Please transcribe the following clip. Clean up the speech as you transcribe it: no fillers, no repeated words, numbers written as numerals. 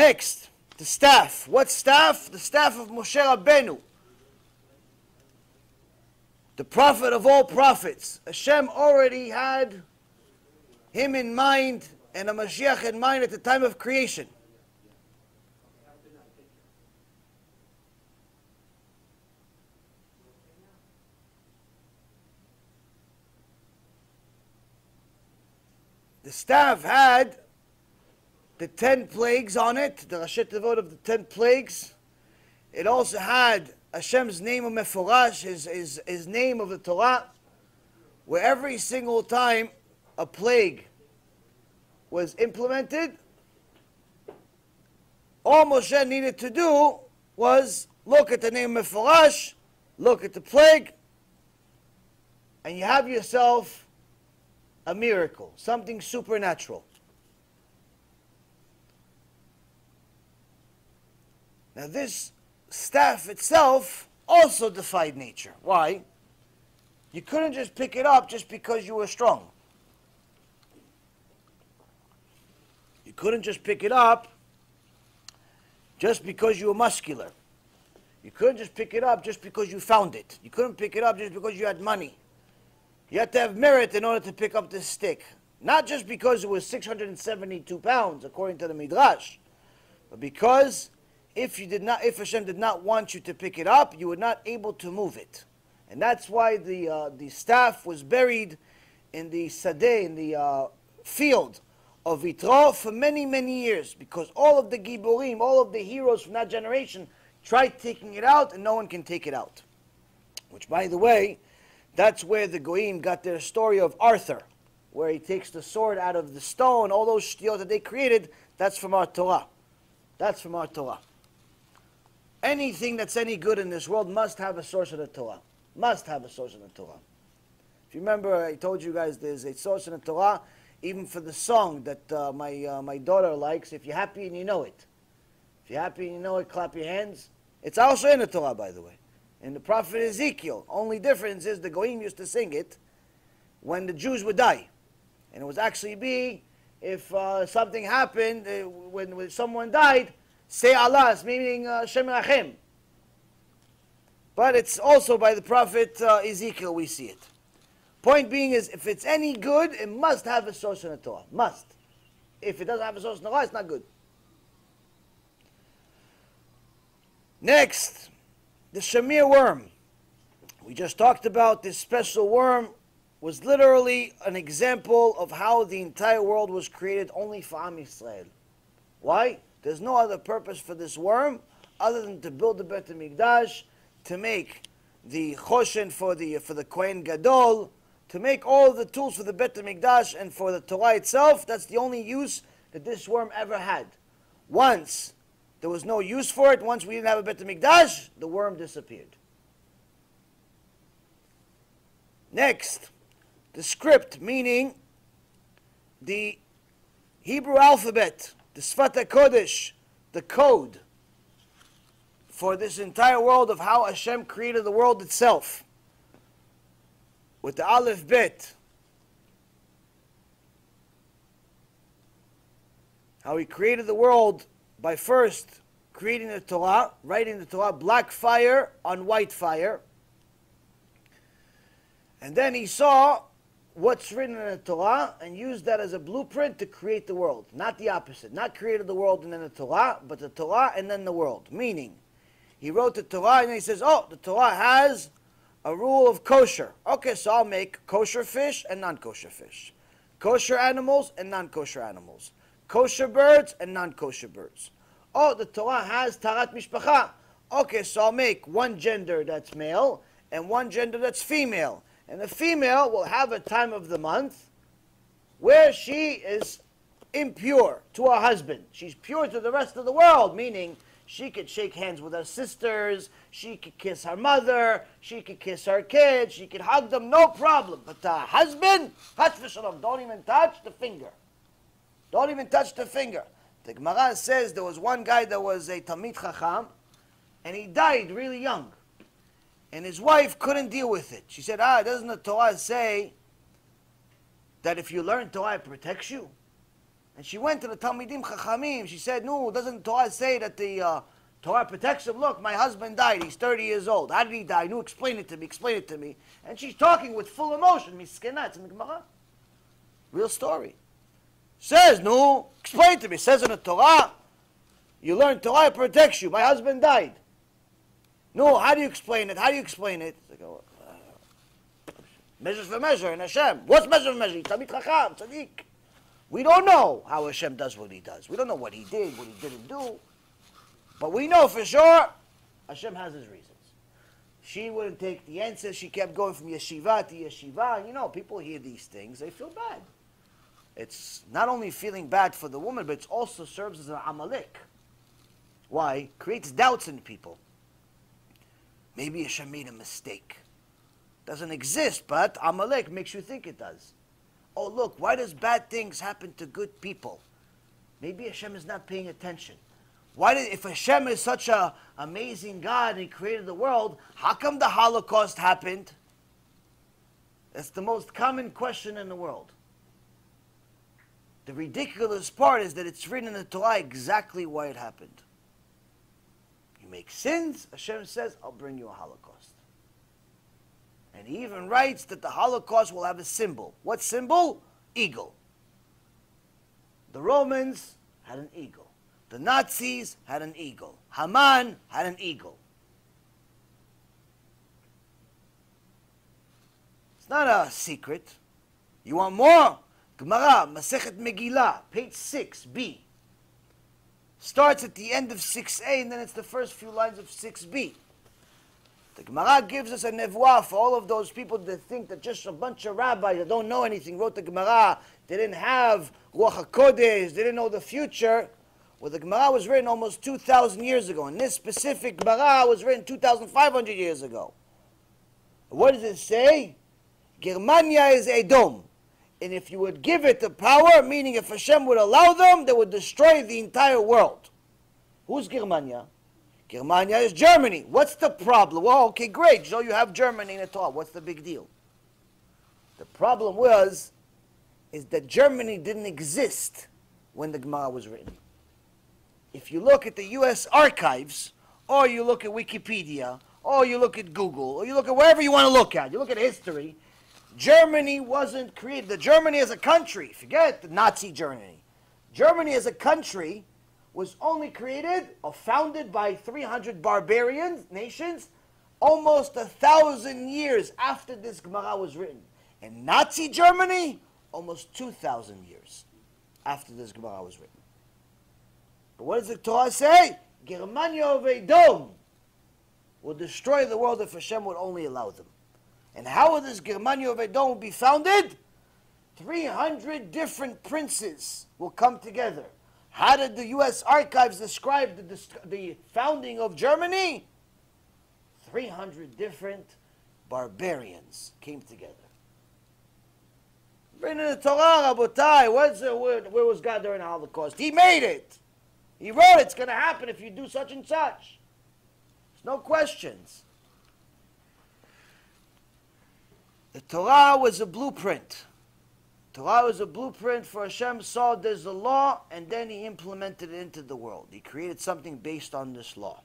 Next, the staff. What staff? The staff of Moshe Rabbeinu, the prophet of all prophets. Hashem already had him in mind and a Mashiach in mind at the time of creation. The staff had the 10 plagues on it, the Rashi Tevot of the 10 plagues. It also had Hashem's name of Meforash, his name of the Torah, where every single time a plague was implemented, all Moshe needed to do was look at the name of Meforash, look at the plague, and you have yourself a miracle, something supernatural. Now this staff itself also defied nature. Why? You couldn't just pick it up just because you were strong. You couldn't just pick it up just because you were muscular. You couldn't just pick it up just because you found it. You couldn't pick it up just because you had money. You had to have merit in order to pick up this stick. Not just because it was 672 pounds, according to the Midrash, but because if Hashem did not want you to pick it up, you were not able to move it. And that's why the staff was buried in the Sadeh, in the field of Yitro for many, many years, because all of the Giborim, all of the heroes from that generation tried taking it out, and no one can take it out. Which, by the way, that's where the Goyim got their story of Arthur, where he takes the sword out of the stone. All those shtiyot that they created, that's from our Torah. That's from our Torah. Anything that's any good in this world must have a source in the Torah. Must have a source in the Torah. If you remember, I told you guys there's a source in the Torah, even for the song that my daughter likes, If You're Happy and You Know It. If you're happy and you know it, clap your hands. It's also in the Torah, by the way. In the prophet Ezekiel. Only difference is the Goyim used to sing it when the Jews would die. And it would actually be, if something happened, when someone died, say Allah, meaning Shem Rachem. But it's also by the prophet Ezekiel we see it. Point being is, if it's any good, it must have a source in the Torah. Must. If it doesn't have a source in the Torah, it's not good. Next, the Shamir worm. We just talked about this special worm was literally an example of how the entire world was created only for Am Yisrael. Why? There's no other purpose for this worm other than to build the Bet HaMikdash, to make the Choshen for the Kohen Gadol, to make all of the tools for the Bet HaMikdash and for the Torah itself. That's the only use that this worm ever had. Once there was no use for it, once we didn't have a Bet HaMikdash, the worm disappeared. Next, the script, meaning the Hebrew alphabet, the Sfat HaKodesh, the code for this entire world of how Hashem created the world itself. With the Aleph Bet, how he created the world by first creating the Torah, writing the Torah, black fire on white fire. And then he saw what's written in the Torah and used that as a blueprint to create the world. Not the opposite. Not created the world and then the Torah, but the Torah and then the world. Meaning, he wrote the Torah and then he says, oh, the Torah has a rule of kosher. Okay, so I'll make kosher fish and non-kosher fish. Kosher animals and non-kosher animals. Kosher birds and non-kosher birds. Oh, the Torah has tarat mishpacha. Okay, so I'll make one gender that's male and one gender that's female. And the female will have a time of the month where she is impure to her husband. She's pure to the rest of the world, meaning she could shake hands with her sisters, she could kiss her mother, she could kiss her kids, she could hug them, no problem. But her husband, don't even touch the finger. Don't even touch the finger. The Gemara says there was one guy that was a Talmid Chacham, and he died really young. And his wife couldn't deal with it. She said, doesn't the Torah say that if you learn Torah, it protects you? And she went to the Talmidim Chachamim. She said, no, doesn't Torah say that the Torah protects him? Look, my husband died. He's 30 years old. How did he die? No, explain it to me. Explain it to me. And she's talking with full emotion. Miskena, it's in the Gemara. Real story. Says, no, explain it to me. Says in the Torah, you learn Torah protects you. My husband died. No, how do you explain it? How do you explain it? It's like, oh, measures for measure in Hashem. What's measure for measure? Talmid Chacham, Tzaddik. We don't know how Hashem does what he does. We don't know what he did, what he didn't do. But we know for sure Hashem has his reasons. She wouldn't take the answer. She kept going from yeshiva to yeshiva. You know, people hear these things, they feel bad. It's not only feeling bad for the woman, but it also serves as an amalek. Why? Creates doubts in people. Maybe Hashem made a mistake. Doesn't exist, but amalek makes you think it does. Oh, look, why does bad things happen to good people? Maybe Hashem is not paying attention. If Hashem is such an amazing God and he created the world, how come the Holocaust happened? That's the most common question in the world. The ridiculous part is that it's written in the Torah exactly why it happened. You make sins, Hashem says, I'll bring you a Holocaust. And he even writes that the Holocaust will have a symbol. What symbol? Eagle. The Romans had an eagle. The Nazis had an eagle. Haman had an eagle. It's not a secret. You want more? Gemara, Masechet Megillah, page 6b. Starts at the end of 6a, and then it's the first few lines of 6b. The Gemara gives us a nevuah for all of those people that think that just a bunch of rabbis that don't know anything wrote the Gemara. They didn't have Ruach HaKodesh, they didn't know the future. Well, the Gemara was written almost 2,000 years ago, and this specific Gemara was written 2,500 years ago. What does it say? Germania is Edom. And if you would give it the power, meaning if Hashem would allow them, they would destroy the entire world. Who's Germania? Germania is Germany. What's the problem? Well, okay, great. So you have Germany in the Torah. What's the big deal? The problem is that Germany didn't exist when the Gemara was written. If you look at the U.S. archives, or you look at Wikipedia, or you look at Google, or you look at wherever you want to look at, you look at history, Germany wasn't created. The Germany as a country, forget the Nazi Germany. Germany as a country was only created or founded by 300 barbarian nations almost 1,000 years after this Gemara was written. And Nazi Germany, almost 2,000 years after this Gemara was written. But what does the Torah say? Germania of Edom will destroy the world if Hashem would only allow them. And how will this Germania of Edom be founded? 300 different princes will come together. How did the U.S. archives describe the founding of Germany? 300 different barbarians came together. Written in the Torah, Rabotai, where was God during the Holocaust? He made it. He wrote it's going to happen if you do such and such. There's no questions. The Torah was a blueprint. Torah was a blueprint for Hashem, saw there's a law, and then he implemented it into the world. He created something based on this law.